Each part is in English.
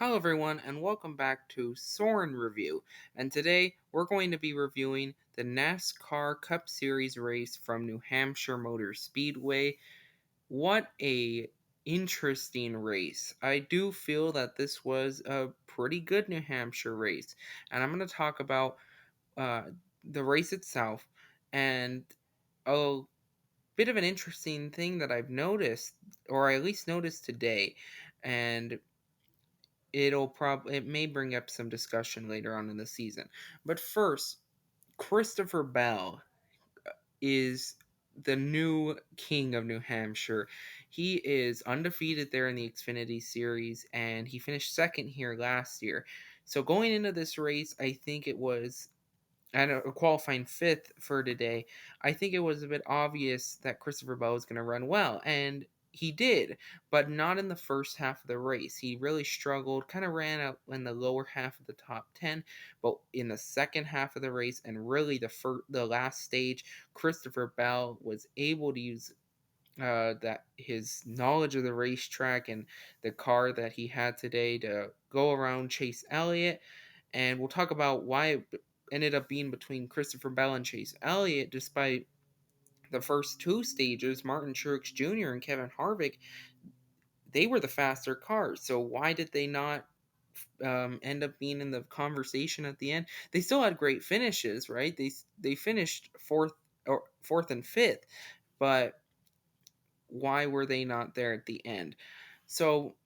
Hello, everyone, and welcome back to Soren Review. And today we're going to be reviewing the NASCAR Cup Series race from New Hampshire Motor Speedway. What a interesting race. I do feel that this was a pretty good New Hampshire race, and I'm going to talk about uh, the race itself and a bit of an interesting thing that I've noticed, or I at least noticed today, and it may bring up some discussion later on in the season. But first, Christopher Bell is the new king of New Hampshire. He is undefeated there in the Xfinity Series, and he finished second here last year. So going into this race, I think it was and qualifying fifth for today, I think it was a bit obvious that Christopher Bell was going to run well, and he did, but not in the first half of the race. He really struggled, kind of ran out in the lower half of the top 10, but in the second half of the race and really the last stage, Christopher Bell was able to use that his knowledge of the racetrack and the car that he had today to go around Chase Elliott, and we'll talk about why it ended up being between Christopher Bell and Chase Elliott, despite the first two stages. Martin Truex Jr. and Kevin Harvick, they were the faster cars. So why did they not end up being in the conversation at the end? They still had great finishes, right? They finished fourth and fifth, but why were they not there at the end? So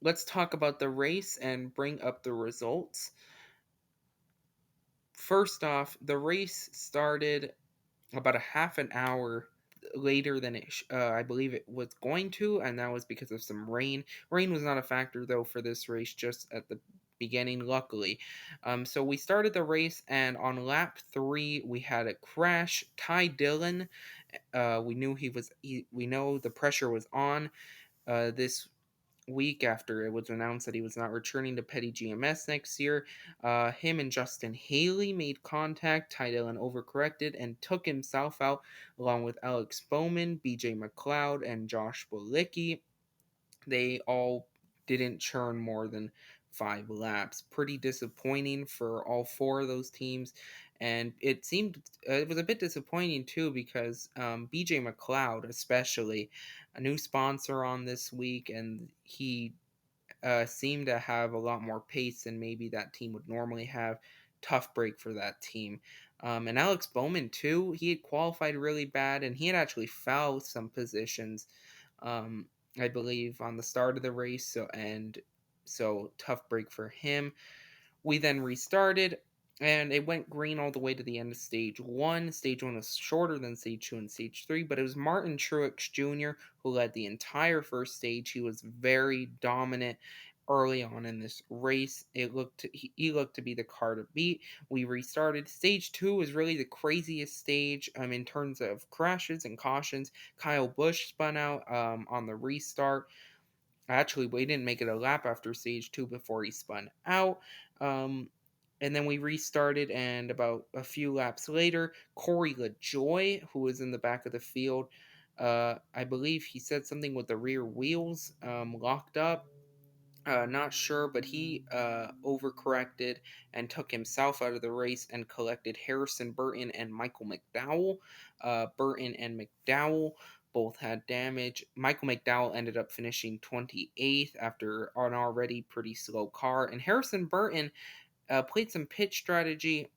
let's talk about the race and bring up the results. First off, the race started about a half an hour later than I believe it was going to, and that was because of some rain. Rain was not a factor though for this race, just at the beginning, luckily. So we started the race, and on lap three we had a crash. Ty Dillon, we knew we know the pressure was on. This week after it was announced that he was not returning to Petty GMS next year. Him and Justin Haley made contact. Ty Dillon overcorrected and took himself out, along with Alex Bowman, BJ McLeod, and Josh Bolicki. They all didn't churn more than 5 laps. Pretty disappointing for all four of those teams. And it was a bit disappointing too because BJ McLeod, especially, a new sponsor on this week, and he seemed to have a lot more pace than maybe that team would normally have. Tough break for that team. And Alex Bowman, too, he had qualified really bad, and he had actually fell some positions, I believe, on the start of the race. So tough break for him. We then restarted, and it went green all the way to the end of stage one. Stage one was shorter than stage two and stage three, but it was Martin Truex Jr. who led the entire first stage. He was very dominant early on in this race. He looked to be the car to beat. We restarted. Stage two was really the craziest stage in terms of crashes and cautions. Kyle Busch spun out on the restart. Actually, we didn't make it a lap after stage two before he spun out. Um, and then we restarted, and about a few laps later, Corey LaJoy, who was in the back of the field, I believe he said something with the rear wheels locked up. Not sure, but he overcorrected and took himself out of the race and collected Harrison Burton and Michael McDowell. Burton and McDowell both had damage. Michael McDowell ended up finishing 28th after an already pretty slow car. And Harrison Burton played some pit strategy.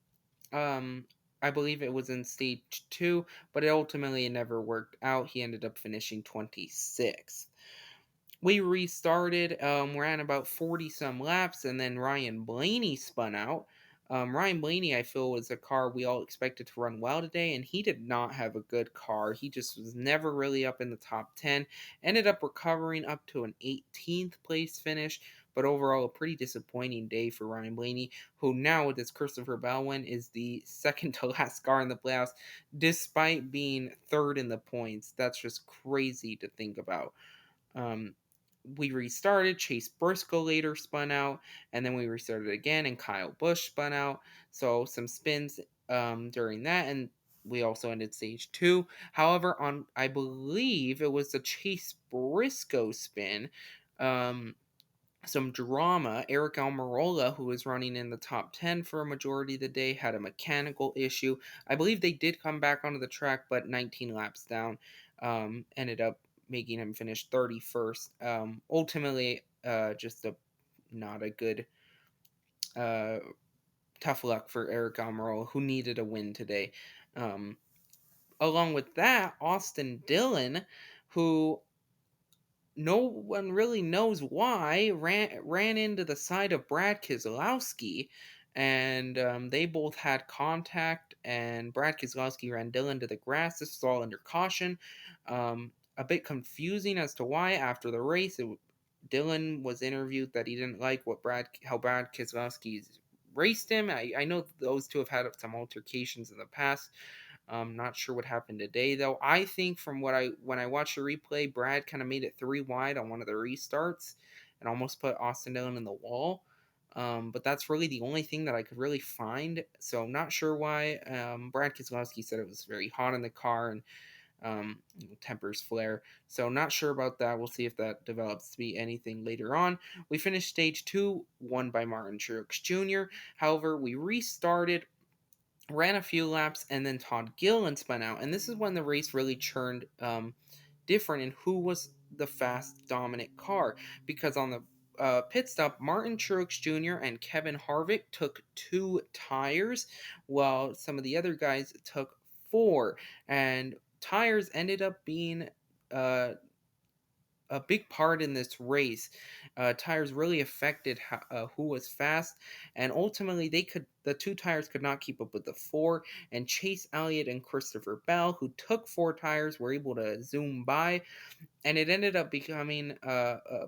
Um, I believe it was in stage two, but it ultimately never worked out. He ended up finishing 26th. We restarted, ran about 40 some laps, and then Ryan Blaney spun out. Ryan Blaney, I feel, was a car we all expected to run well today, and he did not have a good car. He just was never really up in the top 10. Ended up recovering up to an 18th place finish, but overall, a pretty disappointing day for Ryan Blaney, who now, with his Christopher Bell win, is the second to last car in the playoffs, despite being third in the points. That's just crazy to think about. Um, we restarted. Chase Briscoe later spun out, and then we restarted again, and Kyle Busch spun out. So some spins during that, and we also ended stage two. However, on I believe it was the Chase Briscoe spin. Um, some drama. Eric Almirola, who was running in the top 10 for a majority of the day, had a mechanical issue. I believe they did come back onto the track, but 19 laps down, ended up making him finish 31st. Ultimately, just a not a good, uh, tough luck for Eric Almirola, who needed a win today. Um, Along with that, Austin Dillon, who no one really knows why, ran into the side of Brad Keselowski, and they both had contact. And Brad Keselowski ran Dillon to the grass. This was all under caution. A bit confusing as to why after the race. Dillon was interviewed that he didn't like how Brad Keselowski raced him. I know those two have had some altercations in the past. Not sure what happened today though. I think from when I watched the replay, Brad kind of made it 3 wide on one of the restarts and almost put Austin Dillon in the wall. But that's really the only thing that I could really find. So I'm not sure why. Brad Keselowski said it was very hot in the car and tempers flare. So not sure about that. We'll see if that develops to be anything later on. We finished stage 2, won by Martin Truex Jr. However, we restarted, ran a few laps, and then Todd Gilliland spun out. And this is when the race really turned different in who was the fast, dominant car. Because on the pit stop, Martin Truex Jr. and Kevin Harvick took 2 tires, while some of the other guys took 4. And tires ended up being uh, a big part in this race. Tires really affected who was fast, and ultimately the 2 tires could not keep up with the 4. And Chase Elliott and Christopher Bell, who took 4 tires, were able to zoom by, and it ended up becoming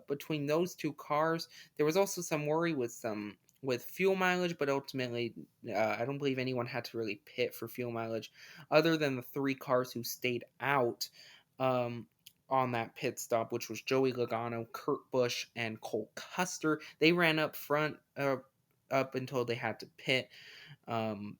between those 2 cars. There was also some worry with fuel mileage, but ultimately, I don't believe anyone had to really pit for fuel mileage, other than the 3 cars who stayed out um, on that pit stop, which was Joey Logano, Kurt Busch, and Cole Custer. They ran up front up until they had to pit. Um,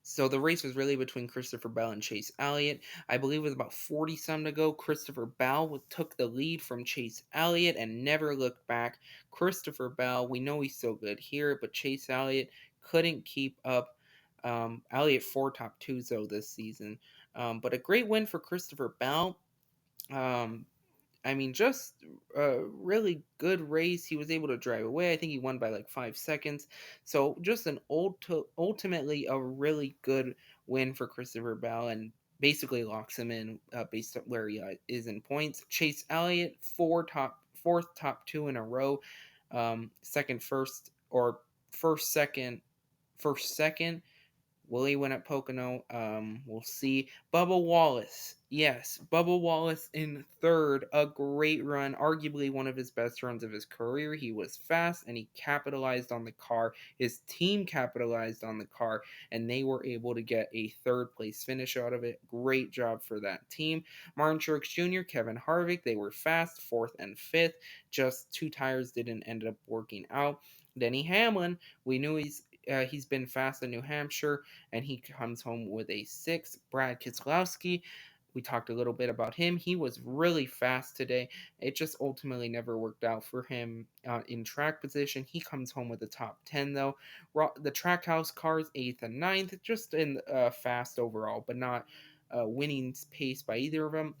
so the race was really between Christopher Bell and Chase Elliott. I believe it was about 40 some to go. Christopher Bell took the lead from Chase Elliott and never looked back. Christopher Bell, we know he's so good here, but Chase Elliott couldn't keep up. Elliott 4 top 2s though this season. But a great win for Christopher Bell. Um, I mean, just a really good race. He was able to drive away. I think he won by like 5 seconds. So just ultimately a really good win for Christopher Bell, and basically locks him in based on where he is in points. Chase Elliott, fourth top 2 in a row. Second, first, or first, second, first, second. Will he win at Pocono? We'll see. Bubba Wallace. Yes, Bubba Wallace in third. A great run. Arguably one of his best runs of his career. He was fast and he capitalized on the car. His team capitalized on the car and they were able to get a third place finish out of it. Great job for that team. Martin Truex Jr., Kevin Harvick, they were fast, fourth and fifth. Just 2 tires didn't end up working out. Denny Hamlin, we knew he's been fast in New Hampshire, and he comes home with a 6. Brad Keselowski, we talked a little bit about him. He was really fast today. It just ultimately never worked out for him in track position. He comes home with a top 10 though. The Trackhouse cars 8th and 9th, just in fast overall, but not winning pace by either of them.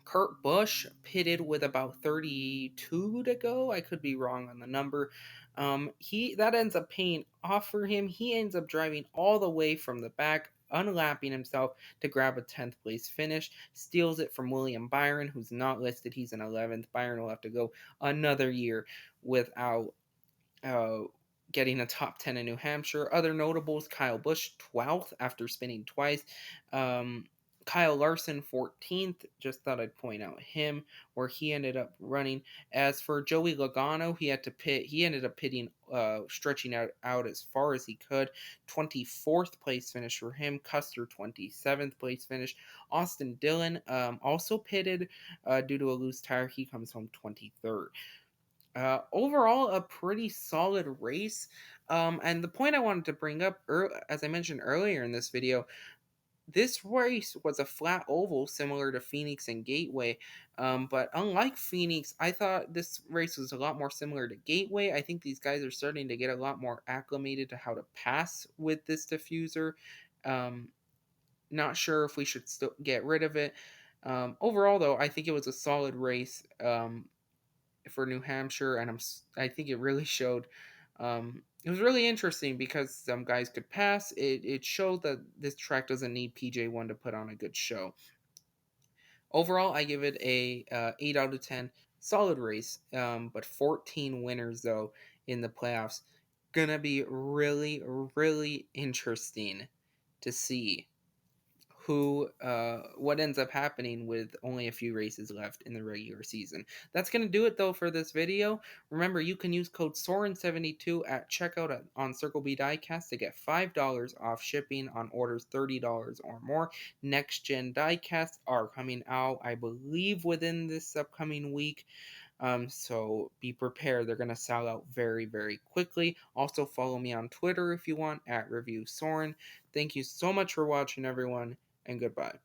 Kurt Busch pitted with about 32 to go. I could be wrong on the number. He that ends up paying off for him. He ends up driving all the way from the back, unlapping himself to grab a 10th place finish. Steals it from William Byron, who's not listed. He's in 11th. Byron will have to go another year without uh, getting a top 10 in New Hampshire. Other notables: Kyle Busch, 12th after spinning twice. Um, Kyle Larson, 14th. Just thought I'd point out him, where he ended up running. As for Joey Logano, he had to pit. He ended up pitting, stretching out as far as he could. 24th place finish for him. Custer, 27th place finish. Austin Dillon, also pitted due to a loose tire. He comes home 23rd. Overall, a pretty solid race. And the point I wanted to bring up, as I mentioned earlier in this video, This race was a flat oval similar to Phoenix and Gateway, but unlike Phoenix, I thought this race was a lot more similar to Gateway. I think these guys are starting to get a lot more acclimated to how to pass with this diffuser. Um, Not sure if we should still get rid of it. Overall, though, I think it was a solid race for New Hampshire, and I think it really showed. It was really interesting because some guys could pass. It showed that this track doesn't need PJ1 to put on a good show. Overall, I give it a 8 out of 10. Solid race, but 14 winners though in the playoffs. Gonna be really, really interesting to see who what ends up happening with only a few races left in the regular season. That's going to do it though for this video. Remember, you can use code Soren72 at checkout on Circle B Diecast to get $5 off shipping on orders $30 or more. Next gen diecasts are coming out, I believe, within this upcoming week. So be prepared. They're going to sell out very, very quickly. Also, follow me on Twitter if you want at Review Soren. Thank you so much for watching, everyone, and goodbye.